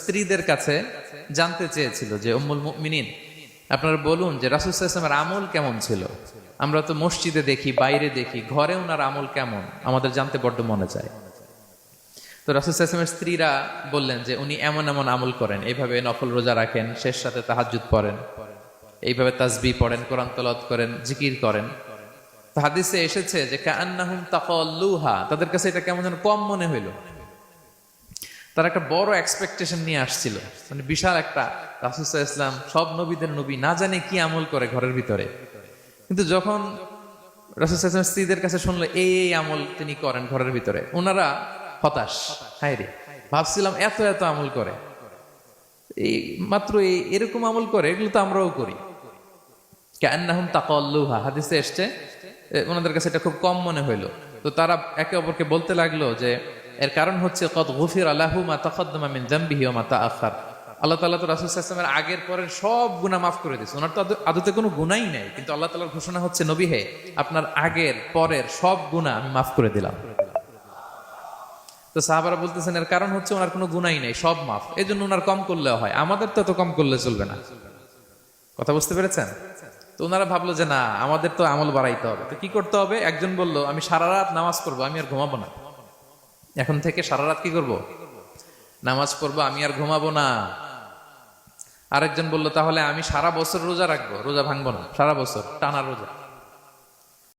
স্ত্রীদের কাছে জানতে চেয়েছিল যে উম্মুল মুমিনিন, আপনারা বলুন যে রাসূল সাল্লাল্লাহু আলাইহি ওয়াসাল্লামের আমল কেমন ছিল। আমরা তো মসজিদে দেখি, বাইরে দেখি, ঘরে ওনার আমল কেমন আমাদের জানতে বড্ড মনে চায়। তো রাসূল সাল্লাল্লাহু আলাইহি ওয়াসাল্লামের স্ত্রীরা বললেন যে উনি এমন এমন আমল করেন, এইভাবে নফল রোজা রাখেন, শেষ সাথে তাহাজ্জুদ পড়েন, এইভাবে তাসবিহ পড়েন, কোরআন তেলাওয়াত করেন, জিকির করেন। তো হাদিসে এসেছে যে কাআন্নাহুম তাকাল্লুহা, তাদের কাছে এটা কেমন যেন কম মনে হইল। তারা একটা বড় এক্সপেকটেশন নিয়ে আসছিল, মানে বিশাল একটা, রাসূল সাল্লাল্লাহু আলাইহি ওয়াসাল্লাম সব নবীদের নবী, না জানে কি আমল করে ঘরের ভিতরে। কিন্তু যখন রাসূল সাল্লাল্লাহু আলাইহি ওয়াসাল্লাম স্ত্রীদের কাছে শুনলো এই এই আমল তিনি করেন ঘরের ভিতরে, ওনারা হতাশ। হায় রে, ভাবছিলাম এত এত আমল করে, এই মাত্র এরকম আমল করে, এগুলো তো আমরাও করি। কাআন্নাহুম তাকাল্লুহা, হাদিসে এসছে ওনাদের কাছে এটা খুব কম মনে হইলো। তো তারা একে অপরকে বলতে লাগলো যে এর কারণ হচ্ছে কদ গুফিরা লাহু মা তাকাদ্দামা মিন যামবিহি ওয়া মা তাআখার। আল্লাহ তাআলা তো রাসূল সাল্লাল্লাহু আলাইহি ওয়াসাল্লামের আগের পরের সব গুনাহ মাফ করে দিয়েছে। ওনার তো আদতে কোনো গুনাহই নাই, কিন্তু আল্লাহ তাআলার ঘোষণা হচ্ছে নবী হে, আপনার আগের পরের সব গুনাহ আমি মাফ করে দিলাম। তো সাহাবারা বলতেছেন এর কারণ হচ্ছে ওনার কোনো গুনাহই নাই, সব মাফ, এজন্য ওনার কম করলেও হয়, আমাদের তো এত কম করলে চলবে না। কথা বুঝতে পেরেছেন? তো ওনারা ভাবলো যে না, আমাদের তো আমল বাড়াইতে হবে। তো কি করতে হবে? একজন বলল আমি সারা রাত নামাজ পড়বো, আমি আর ঘুমাবো না। এখন থেকে সারা রাত কি করব? নামাজ পড়বো, আমি আর ঘুমাবো না। আরেকজন বলল তাহলে আমি সারা বছর রোজা রাখবো, রোজা ভাঙবো না, সারা বছর টানা রোজা।